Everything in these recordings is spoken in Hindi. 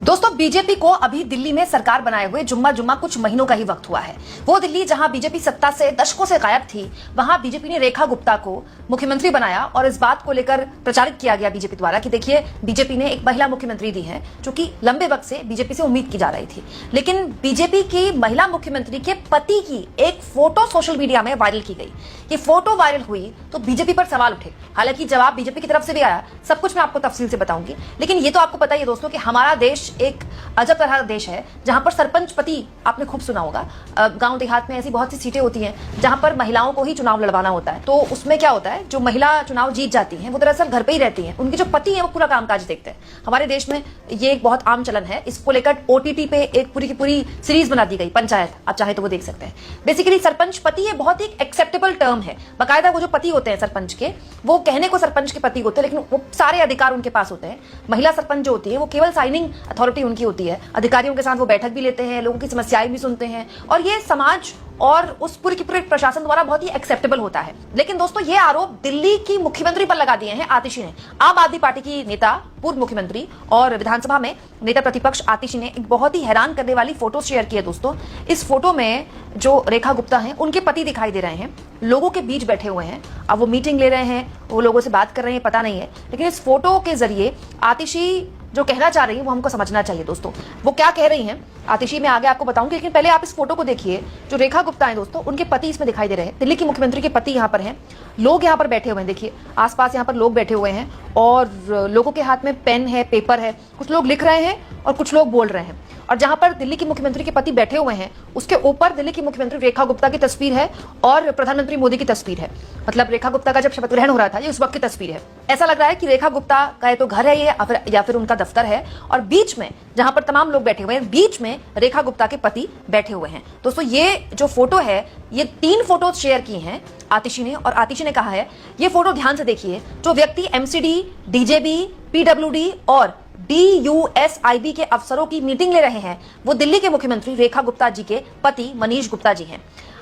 दोस्तों, बीजेपी को अभी दिल्ली में सरकार बनाए हुए जुम्मा कुछ महीनों का ही वक्त हुआ है। वो दिल्ली जहां बीजेपी सत्ता से दशकों से गायब थी, वहां बीजेपी ने रेखा गुप्ता को मुख्यमंत्री बनाया और इस बात को लेकर प्रचारित किया गया बीजेपी द्वारा कि देखिए, बीजेपी ने एक महिला मुख्यमंत्री दी है, जो कि लंबे वक्त से बीजेपी से उम्मीद की जा रही थी। लेकिन बीजेपी की महिला मुख्यमंत्री के पति की एक फोटो सोशल मीडिया में वायरल की गई। ये फोटो वायरल हुई तो बीजेपी पर सवाल उठे। हालांकि जवाब बीजेपी की तरफ से भी आया, सब कुछ मैं आपको तफसील से बताऊंगी। लेकिन ये तो आपको पता ही है दोस्तों कि हमारा देश एक अजब तरह का देश है, जहां पर सरपंच पति, आपने खूब सुना होगा, गांव देहात में ऐसी बहुत सी सीटें होती हैं जहां पर महिलाओं को ही चुनाव लड़वाना होता है। तो उसमें क्या होता है, जो महिला चुनाव जीत जाती हैं वो दरअसल घर पे ही रहती हैं, उनके जो पति हैं वो पूरा कामकाज देखते हैं। हमारे देश में ये एक बहुत आम चलन है। इसको लेकर ओटीटी पे एक पूरी की पूरी सीरीज बना दी गई, पंचायत, आप चाहे तो वो देख सकते हैं। बेसिकली सरपंच पति ये बहुत ही एक्सेप्टेबल टर्म है। बाकायदा वो जो पति होते हैं सरपंच के, वो कहने को सरपंच के पति होते हैं, लेकिन वो सारे अधिकार उनके पास होते हैं। महिला सरपंच जो होती है वो केवल साइनिंग अथॉरिटी उनकी होती है। अधिकारियों के साथ वो बैठक भी लेते हैं, लोगों की समस्याएं भी सुनते हैं, और ये समाज और उस पूरी की पूरी प्रशासन द्वारा बहुत ही एक्सेप्टेबल होता है। लेकिन दोस्तों, ये आरोप दिल्ली की मुख्यमंत्री पर लगा दिए हैं आतिशी ने। आम आदमी पार्टी की नेता, पूर्व मुख्यमंत्री और विधानसभा में नेता प्रतिपक्ष आतिशी ने एक बहुत ही हैरान करने वाली फोटो शेयर की है दोस्तों। इस फोटो में जो रेखा गुप्ता हैं, उनके पति दिखाई दे रहे हैं, लोगों के बीच बैठे हुए हैं। अब वो मीटिंग ले रहे हैं, वो लोगों से बात कर रहे हैं, पता नहीं है। लेकिन इस फोटो के जरिए आतिशी जो कहना चाह रही है वो हमको समझना चाहिए दोस्तों। वो क्या कह रही हैं आतिशी, मैं आगे आपको बताऊंगी। लेकिन पहले आप इस फोटो को देखिए। जो रेखा गुप्ता है दोस्तों, उनके पति इसमें दिखाई दे रहे हैं। दिल्ली की मुख्यमंत्री के पति यहाँ पर हैं। लोग यहाँ पर बैठे हुए हैं, देखिए आसपास यहाँ पर लोग बैठे हुए हैं, और लोगों के हाथ में पेन है, पेपर है, कुछ लोग लिख रहे हैं और कुछ लोग बोल रहे हैं। और जहां पर दिल्ली की मुख्यमंत्री के पति बैठे हुए हैं, उसके ऊपर दिल्ली की मुख्यमंत्री रेखा गुप्ता की तस्वीर है और प्रधानमंत्री मोदी की तस्वीर है। मतलब रेखा गुप्ता का जब शपथ ग्रहण हो रहा था, ये उस वक्त की तस्वीर है। ऐसा लग रहा है कि रेखा गुप्ता का तो घर है ये, या फिर उनका दफ्तर है, और बीच में जहां पर तमाम लोग बैठे हुए हैं, बीच में रेखा गुप्ता के पति बैठे हुए हैं। दोस्तों, ये जो फोटो है, ये 3 फोटो शेयर की हैं आतिशी ने, और आतिशी ने कहा है, ये फोटो ध्यान से देखिए, जो व्यक्ति एमसीडी, डीजेबी, पीडब्ल्यूडी और DUSIB के अफसरों की मीटिंग ले रहे हैं, वो दिल्ली के मुख्यमंत्री रेखा गुप्ता जी के पति मनीष गुप्ता जी हैं।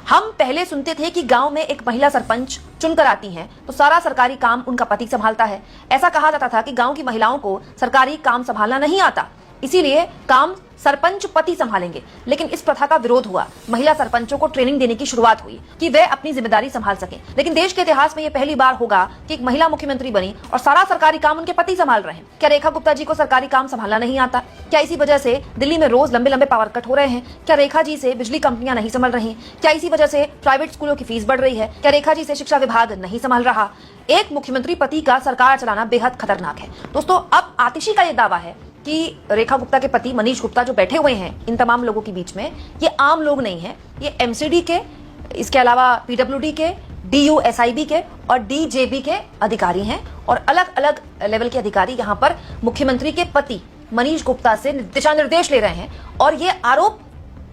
हम पहले सुनते थे कि गांव में एक महिला सरपंच चुनकर आती हैं तो सारा सरकारी काम उनका पति संभालता है। ऐसा कहा जाता था कि गांव की महिलाओं को सरकारी काम संभालना नहीं आता, इसीलिए काम सरपंच पति संभालेंगे। लेकिन इस प्रथा का विरोध हुआ। महिला सरपंचों को ट्रेनिंग देने की शुरुआत हुई कि वे अपनी जिम्मेदारी संभाल सकें। लेकिन देश के इतिहास में यह पहली बार होगा कि एक महिला मुख्यमंत्री बनी और सारा सरकारी काम उनके पति संभाल रहे हैं। क्या रेखा गुप्ता जी को सरकारी काम संभालना नहीं आता? क्या इसी वजह से दिल्ली में रोज लंबे लंबे पावर कट हो रहे हैं? क्या रेखा जी से बिजली कंपनियां नहीं संभल रही? क्या इसी वजह से प्राइवेट स्कूलों की फीस बढ़ रही है? क्या रेखा जी से शिक्षा विभाग नहीं संभाल रहा? एक मुख्यमंत्री पति का सरकार चलाना बेहद खतरनाक है दोस्तों। अब आतिशी का यह दावा है कि रेखा गुप्ता के पति मनीष गुप्ता जो बैठे हुए हैं इन तमाम लोगों के बीच में, ये आम लोग नहीं हैं, ये एमसीडी के, इसके अलावा पीडब्ल्यूडी के, DUSIB के और DJB के अधिकारी हैं, और अलग अलग लेवल के अधिकारी यहाँ पर मुख्यमंत्री के पति मनीष गुप्ता से दिशा निर्देश ले रहे हैं। और ये आरोप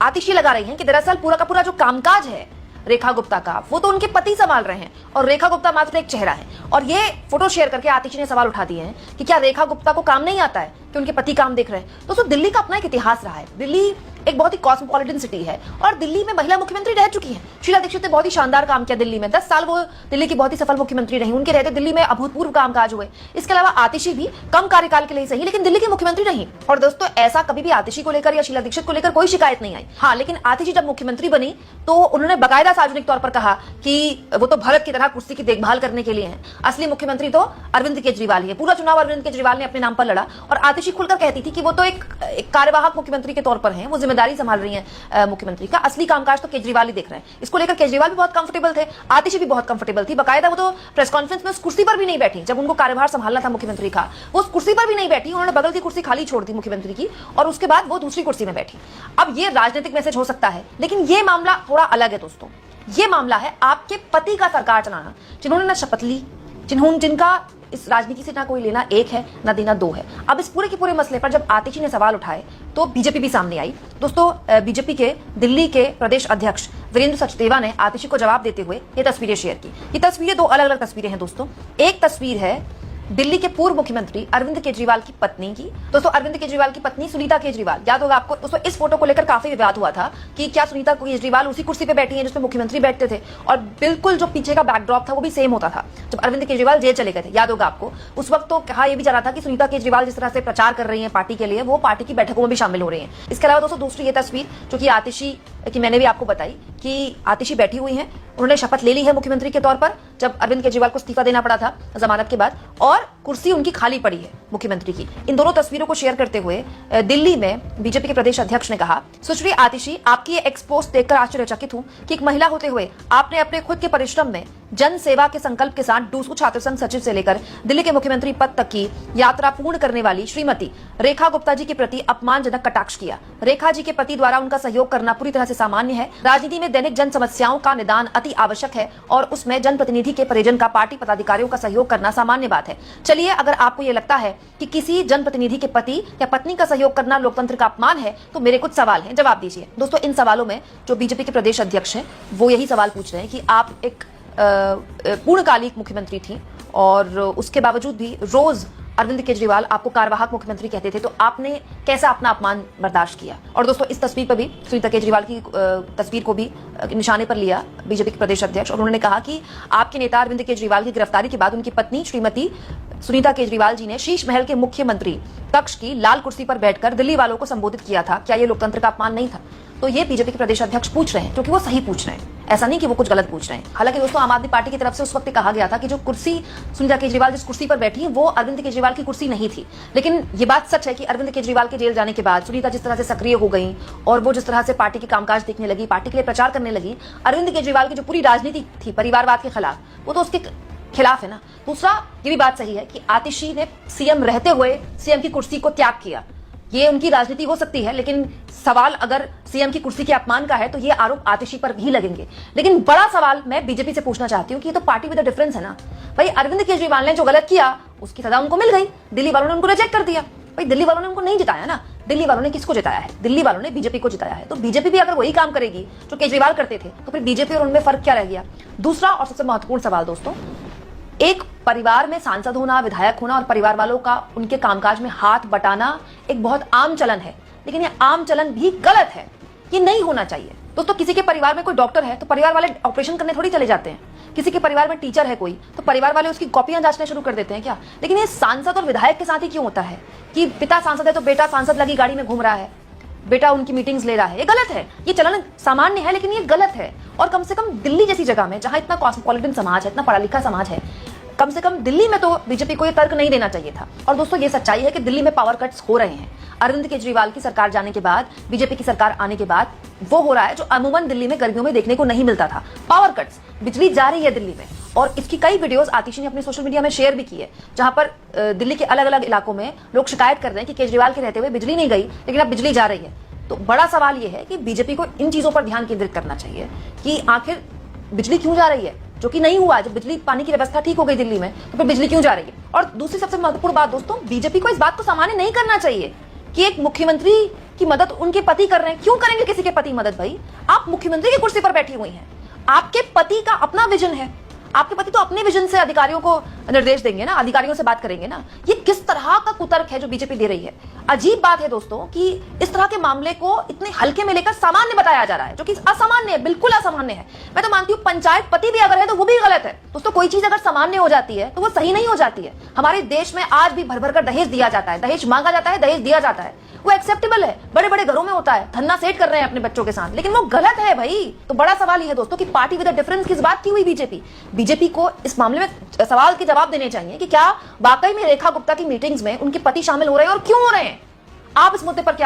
आतिशी लगा रही हैं कि दरअसल पूरा का पूरा जो कामकाज है रेखा गुप्ता का, वो तो उनके पति संभाल रहे हैं और रेखा गुप्ता मात्र एक चेहरा है। और ये फोटो शेयर करके आतिशी ने सवाल उठा दिए हैं कि क्या रेखा गुप्ता को काम नहीं आता है कि उनके पति काम देख रहे हैं। दोस्तों, दिल्ली का अपना एक इतिहास रहा है। दिल्ली एक बहुत ही कॉस्मोपॉलिटन सिटी है और दिल्ली में महिला मुख्यमंत्री रह चुकी हैं। शीला दीक्षित ने बहुत ही शानदार काम किया दिल्ली में। 10 साल वो दिल्ली की बहुत ही सफल मुख्यमंत्री रही। उनके रहते दिल्ली में अभूतपूर्व कामकाज हुए। इसके अलावा आतिशी भी कम कार्यकाल के लिए सही, लेकिन दिल्ली की मुख्यमंत्री रही। और दोस्तों, ऐसा कभी भी आतिशी को लेकर या शीला दीक्षित को लेकर कोई शिकायत नहीं आई। हाँ, लेकिन आतिशी जब मुख्यमंत्री बनी तो उन्होंने बाकायदा सार्वजनिक तौर पर कहा कि वो तो भरत की तरह कुर्सी की देखभाल करने के लिए हैं, असली मुख्यमंत्री तो अरविंद केजरीवाल ही है। पूरा चुनाव अरविंद केजरीवाल ने अपने नाम पर लड़ा। और आतिशी खुलकर कहती थी कि वो तो एक कार्यवाहक मुख्यमंत्री के तौर पर हैं, वो जिम्मेदारी संभाल रही हैं मुख्यमंत्री का, असली कामकाज तो केजरीवाल ही देख रहे हैं। इसको लेकर केजरीवाल भी बहुत कंफर्टेबल थे, आतिशी भी बहुत कंफर्टेबल थी। बाकायदा वो तो प्रेस कॉन्फ्रेंस में उस कुर्सी पर भी नहीं बैठी, जब उनको कार्यभार संभालना था मुख्यमंत्री का, वो उस कुर्सी पर भी नहीं बैठी। उन्होंने बगल की कुर्सी खाली छोड़ दी मुख्यमंत्री की, और उसके बाद वो दूसरी कुर्सी में बैठी। अब ये राजनीतिक मैसेज हो सकता है, लेकिन ये मामला थोड़ा अलग है दोस्तों। ये मामला है आपके पति का सरकार चलाना, जिन्होंने ना शपथ ली, जिनका इस राजनीति से ना कोई लेना एक है ना देना दो है। अब इस पूरे के पूरे मसले पर जब आतिशी ने सवाल उठाए तो बीजेपी भी सामने आई दोस्तों। बीजेपी के दिल्ली के प्रदेश अध्यक्ष वीरेंद्र सचदेवा ने आतिशी को जवाब देते हुए ये तस्वीरें शेयर की। ये तस्वीरें 2 अलग अलग तस्वीरें हैं दोस्तों। एक तस्वीर है दिल्ली के पूर्व मुख्यमंत्री अरविंद केजरीवाल की पत्नी की। दोस्तों, अरविंद केजरीवाल की पत्नी सुनीता केजरीवाल, याद होगा आपको दोस्तों, इस फोटो को लेकर काफी विवाद हुआ था कि क्या सुनीता केजरीवाल उसी कुर्सी पे बैठी है जिसमें मुख्यमंत्री बैठते थे, और बिल्कुल जो पीछे का बैकड्रॉप था वो भी सेम होता था जब अरविंद केजरीवाल जेल चले गए थे, याद होगा आपको। उस वक्त तो कहा यह भी जा रहा था कि सुनीता केजरीवाल जिस तरह से प्रचार कर रही है पार्टी के लिए, वो पार्टी की बैठकों में भी शामिल हो रही है। इसके अलावा दोस्तों, दूसरी ये तस्वीर जो कि आतिशी की मैंने भी आपको बताई कि आतिशी बैठी हुई हैं, उन्होंने शपथ ले ली है मुख्यमंत्री के तौर पर जब अरविंद केजरीवाल को इस्तीफा देना पड़ा था जमानत के बाद, और कुर्सी उनकी खाली पड़ी है मुख्यमंत्री की। इन दोनों तस्वीरों को शेयर करते हुए दिल्ली में बीजेपी के प्रदेश अध्यक्ष ने कहा, सुश्री आतिशी, आपकी ये एक्स पोस्ट देखकर आश्चर्यचकित हूं कि एक महिला होते हुए आपने अपने खुद के परिश्रम में जन सेवा के संकल्प के साथ डूसू छात्र संघ सचिव से लेकर दिल्ली के मुख्यमंत्री पद तक की यात्रा पूर्ण करने वाली श्रीमती रेखा गुप्ता जी के प्रति अपमानजनक कटाक्ष किया। रेखा जी के पति द्वारा उनका सहयोग करना पूरी तरह से सामान्य है। राजनीति में दैनिक जन समस्याओं का निदान अति आवश्यक है और उसमें जनप्रतिनिधि के परिजन का पार्टी पदाधिकारियों का सहयोग करना सामान्य बात है। चलिए, अगर आपको ये लगता है कि किसी जनप्रतिनिधि के पति या पत्नी का सहयोग करना लोकतंत्र का अपमान है, तो मेरे कुछ सवाल हैं, जवाब दीजिए। दोस्तों, इन सवालों में जो बीजेपी के प्रदेश अध्यक्ष हैं वो यही सवाल पूछ रहे हैं कि आप एक पूर्णकालिक मुख्यमंत्री थी और उसके बावजूद भी रोज अरविंद केजरीवाल आपको कार्यवाहक मुख्यमंत्री कहते थे, तो आपने कैसा अपना अपमान बर्दाश्त किया। और दोस्तों, इस तस्वीर पर भी सुनीता केजरीवाल की तस्वीर को भी निशाने पर लिया बीजेपी के प्रदेश अध्यक्ष, और उन्होंने कहा कि आपके नेता अरविंद केजरीवाल की गिरफ्तारी के बाद उनकी पत्नी श्रीमती सुनीता केजरीवाल जी ने शीश महल के मुख्यमंत्री कक्ष की लाल कुर्सी पर बैठकर दिल्ली वालों को संबोधित किया था। क्या यह लोकतंत्र का अपमान नहीं था? तो ये बीजेपी के प्रदेश अध्यक्ष पूछ रहे हैं, क्योंकि वो सही पूछ रहे हैं, ऐसा नहीं कि वो कुछ गलत पूछ रहे हैं। हालांकि दोस्तों, आम आदमी पार्टी की तरफ से उस वक्त कहा गया था कि जो कुर्सी सुनीता केजरीवाल जिस कुर्सी पर बैठी वो अरविंद केजरीवाल की कुर्सी नहीं थी। लेकिन ये बात सच है कि अरविंद केजरीवाल के जेल जाने के बाद सुनीता जिस तरह से सक्रिय हो गई और वो जिस तरह से पार्टी के कामकाज देखने लगी, पार्टी के लिए प्रचार करने लगी, अरविंद केजरीवाल की जो पूरी राजनीति थी परिवारवाद के खिलाफ, वो तो उसके खिलाफ है ना। दूसरा, ये भी बात सही है कि आतिशी ने सीएम रहते हुए सीएम की कुर्सी को त्याग किया। ये उनकी राजनीति हो सकती है, लेकिन सवाल अगर सीएम की कुर्सी के अपमान का है तो ये आरोप आतिशी पर भी लगेंगे। लेकिन बड़ा सवाल मैं बीजेपी से पूछना चाहती हूँ कि ये तो पार्टी विद अ डिफरेंस है ना भाई। अरविंद केजरीवाल ने जो गलत किया उसकी सजा उनको मिल गई, दिल्ली वालों ने उनको रिजेक्ट कर दिया। भाई, दिल्ली वालों ने उनको नहीं जिताया ना, दिल्ली वालों ने किसको जिताया है? दिल्ली वालों ने बीजेपी को जिताया है। तो बीजेपी भी अगर वही काम करेगी जो केजरीवाल करते थे, तो फिर बीजेपी और उनमें फर्क क्या रह गया? दूसरा और सबसे महत्वपूर्ण सवाल दोस्तों, एक परिवार में सांसद होना, विधायक होना और परिवार वालों का उनके कामकाज में हाथ बटाना एक बहुत आम चलन है, लेकिन ये आम चलन भी गलत है, ये नहीं होना चाहिए। दोस्तों, किसी के परिवार में कोई डॉक्टर है तो परिवार वाले ऑपरेशन करने थोड़ी चले जाते हैं। किसी के परिवार में टीचर है कोई तो परिवार वाले उसकी कॉपियां जांचना शुरू कर देते हैं क्या? लेकिन ये सांसद और विधायक के साथ ही क्यों होता है कि पिता सांसद है तो बेटा सांसद लगी गाड़ी में घूम रहा है, बेटा उनकी मीटिंग्स ले रहा है? ये गलत है। ये चलन सामान्य है, लेकिन ये गलत है। और कम से कम दिल्ली जैसी जगह में जहां इतना कॉस्मोपॉलिटन समाज है, इतना पढ़ा लिखा समाज है, कम से कम दिल्ली में तो बीजेपी को ये तर्क नहीं देना चाहिए था। और दोस्तों, ये सच्चाई है कि दिल्ली में पावर कट्स हो रहे हैं। अरविंद केजरीवाल की सरकार जाने के बाद, बीजेपी की सरकार आने के बाद वो हो रहा है जो अमूमन दिल्ली में गर्मियों में देखने को नहीं मिलता था। पावर कट्स, बिजली जा रही है दिल्ली में, और इसकी कई वीडियोस आतिशी ने अपने सोशल मीडिया में शेयर भी की है, जहां पर दिल्ली के अलग अलग इलाकों में लोग शिकायत कर रहे हैं कि केजरीवाल के रहते हुए बिजली नहीं गई, लेकिन अब बिजली जा रही है। तो बड़ा सवाल यह है कि बीजेपी को इन चीजों पर ध्यान केंद्रित करना चाहिए कि आखिर बिजली क्यों जा रही है, जो कि नहीं हुआ। जब बिजली पानी की व्यवस्था ठीक हो गई दिल्ली में, तो फिर बिजली क्यों जा रही है? और दूसरी सबसे महत्वपूर्ण बात दोस्तों, बीजेपी को इस बात को सामान्य नहीं करना चाहिए कि एक मुख्यमंत्री की मदद उनके पति कर रहे हैं। क्यों करेंगे किसी के पति मदद? भाई, आप मुख्यमंत्री की कुर्सी पर बैठी हुई हैं, आपके पति का अपना विजन है, आपके पति तो अपने विजन से अधिकारियों को निर्देश देंगे ना, अधिकारियों से बात करेंगे ना। ये किस तरह का कुतर्क है जो बीजेपी दे रही है? अजीब बात है दोस्तों कि इस तरह के मामले को इतने हल्के में लेकर सामान्य बताया जा रहा है, जो कि असामान्य है, बिल्कुल असामान्य है। मैं तो मानती हूँ पंचायत पति भी अगर है तो वो भी गलत है। दोस्तों, कोई चीज अगर सामान्य हो जाती है तो वो सही नहीं हो जाती है। हमारे देश में आज भी भर भर कर दहेज दिया जाता है, दहेज मांगा जाता है, दहेज दिया जाता है, वो एक्सेप्टेबल है, बड़े बड़े घरों में होता है, धन्ना सेट कर रहे हैं अपने बच्चों के साथ, लेकिन वो गलत है भाई। तो बड़ा सवाल ये है दोस्तों कि पार्टी विद अ डिफरेंस किस बात की हुई बीजेपी को इस मामले में सवाल के जवाब देने चाहिए कि क्या वाकई में रेखा गुप्ता की मीटिंग्स में उनके पति शामिल हो रहे हैं और क्यों हो रहे हैं? आप इस मुद्दे पर क्या